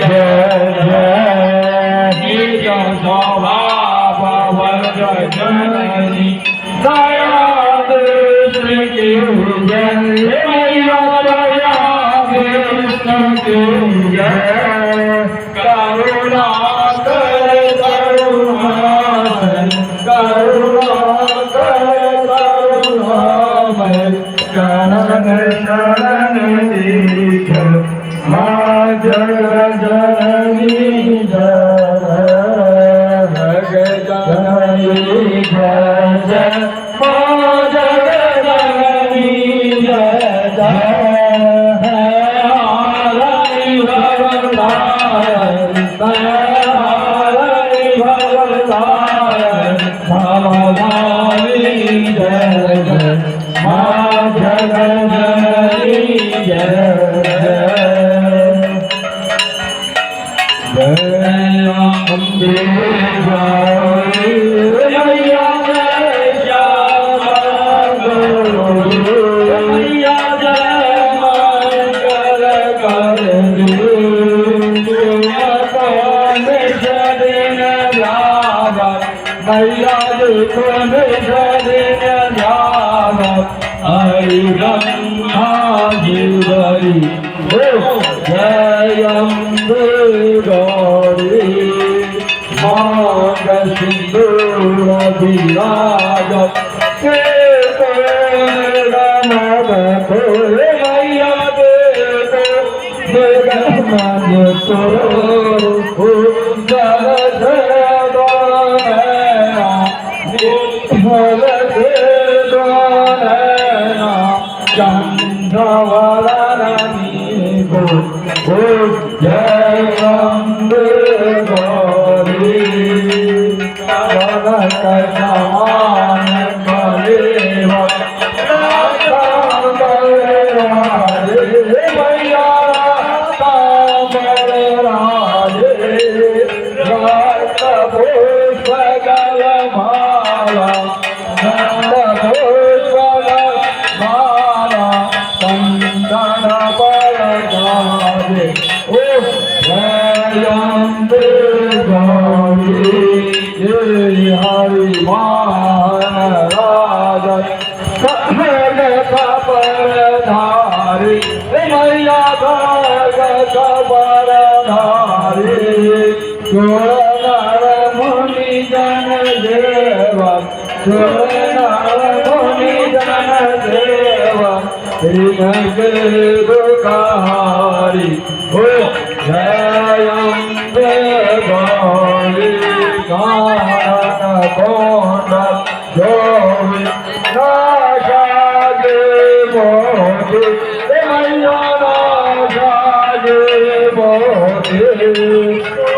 जय जय निज स्वभाव जननी दया कृष्ण की जय मैया दया कृष्ण की जय करुणा कर करुणामय करुणा कर करुणामय शरण शरण दीठ माँ जननी जय जननी जय जय माँ जननी जय जय हरि भवनारायण हरि भवनारायण भवनारी जय जय माँ जननी जय अम्बे गौरी मैया जय श्याम मैया जय मंगल करनी दिन जावत मैया देखो दिन जावत हरि गंगा जीवरी जय अम्बे गौरी मांग सिंदूर विराजत के मैया मन को जल चंद्रवरनी को जय अम्बे गौरी कनक समान कलेव मैया पुष्पगल माला चंदन बरदारे ओ जय अम्बे गौरी हरि महाराज सहन खबरधारी मैया खबरधारी नर मुनि जन देवा नर मुनि जन देवा दुखारी हो जय अम्बे गौरी गान कौन जोगी नाशागे मोदी मैया नाशागे मोदी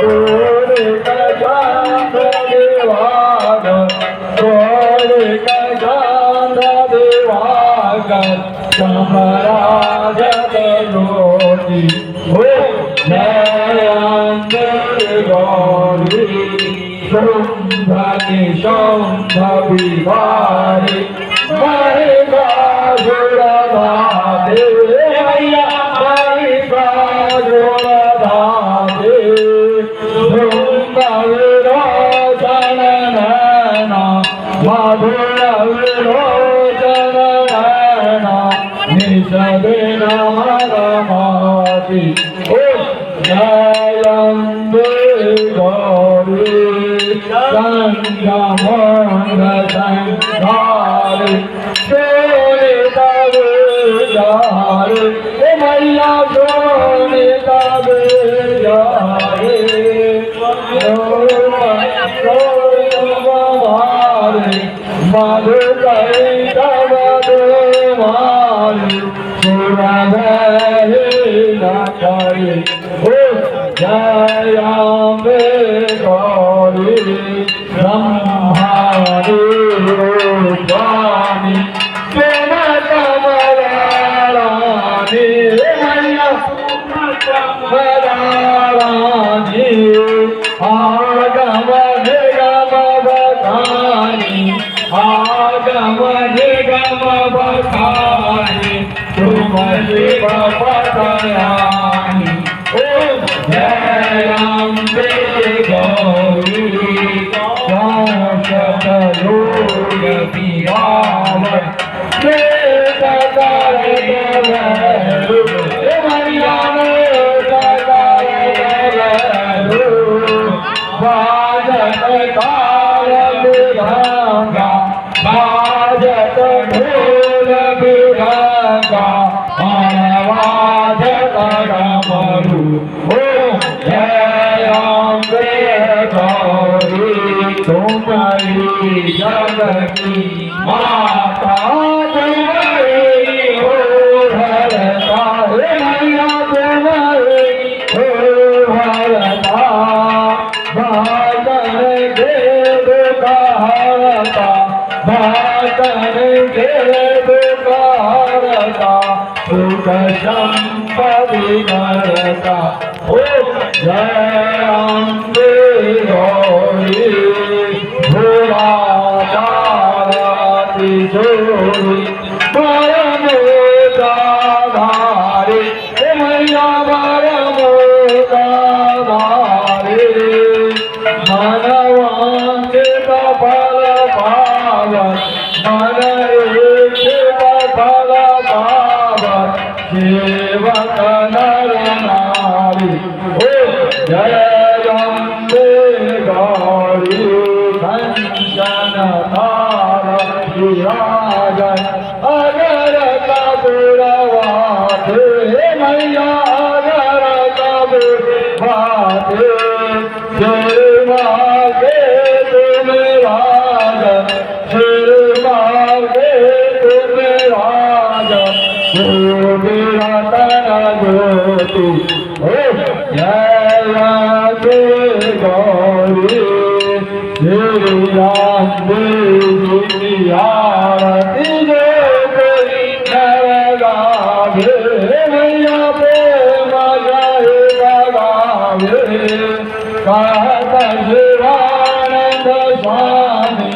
तोरे कजान देवाग तोरे कजान देवाग समराज करोति हो जय अम्बे गौरी शुंभ निशुंभ विहारी महिषासुरधारे मैया महिषासुरधारे शुंभ विरोचन नैना मधुर विरोचन नैना निषदेन रमाति ओ जय अम्बे गौरी संगमंग संघारी सोने तब जारे मैया सोने तब जारे मधुकरी तब मारी सुरभे न करे ओ जय अम्बे गौरी ब्रह्माणी रूपाणी प्रेम कमलारानी मैया कमलारानी आगम निगम बखानी आगम निगम बखानी तुम शिव पतयानी ओ जय ओम जय अम्बे गौरी तुम्हारी जगती माता तुम्हारी हो भरता मैया तुम्हारी हो भरता भातन देव कहारता भातन देव कहारता सुख संपदि नरता ओम जय अम्बे गौरी भोला ताराती जोड़ी परमोदा धारे मैया परमोदा धारे मनवांचित फल पावन मन इच्छित फल पावन सेवक नर नारी ओ जय अम्बे गौरी कंचन तार विराजन अगर कबूरवाते मैया अगर कबूरवाते सिर मागे तुम राजन सिर मागे तुम राजन ज्योति जय अम्बे गौरी श्री राम देवी आरती जो कोई नर गावे मैया प्रेम जय गावे कहत शिवानंद स्वामी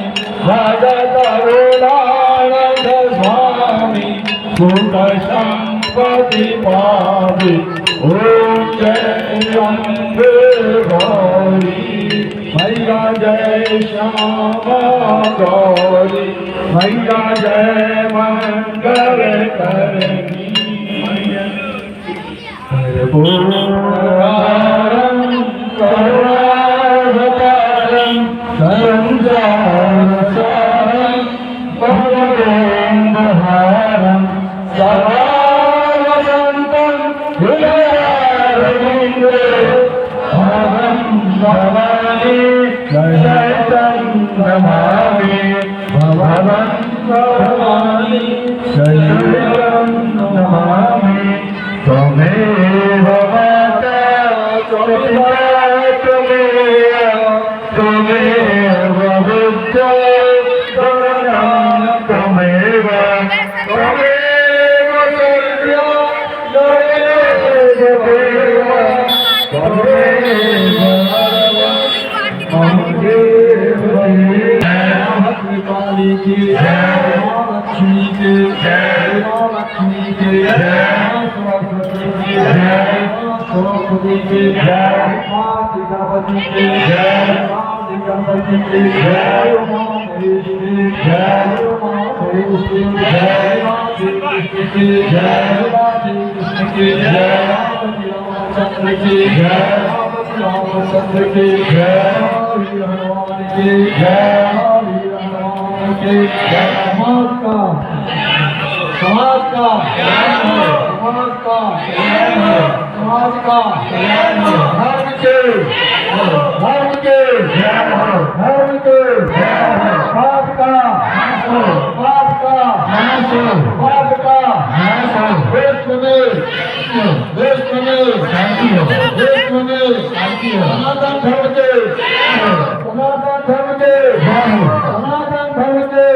भगत रुलानंद स्वामी सुख संपत्ति पावे ओम जय अम्बे गौरी मैया जय श्यामा गौरी मैया जय मंगल करनी पूर्णकारं करुणावतारं संसारसारं भवदोन्धहारं सदा वसन्तं हृदयारविन्दे अहं भवानी शरणं नमामि भगवन् भवानी शरणं नमामि त्वमेव माता त्वमेव बुद्धा त्वमेव त्वमेव सत्या काली की जय लक्ष्मी की जय लक्ष्मी की जय सरस्वती की जय सरस्वती की जय मां सीतापति की जय मां सीतापति की जय मां महेश की जय मां महेश की जय मां श्री कृष्ण की जय मां श्री कृष्ण की जय रामचंद्र की जय रामचंद्र की जय हरि हनुमान की जय हरि हनुमान की जय समाज का समाज का समाज का समाज का धर्म के धर्म के धर्म के समाज का समाज का समाज का विश्व में विश्व में विश्व में सनातन धर्म के सनातन धर्म के सनातन धर्म के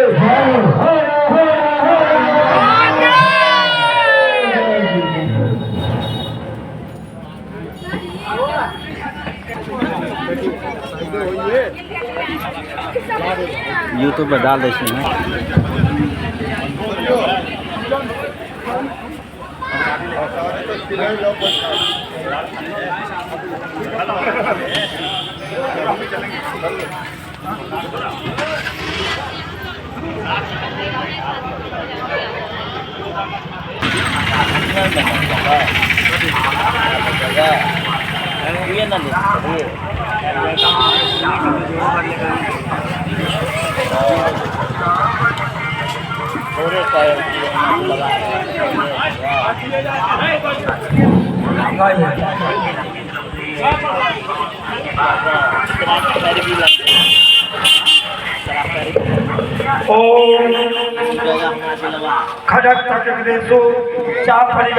यूट्यूब पर डाल देते हैं। ओम खड़क तक देशो चा परिवार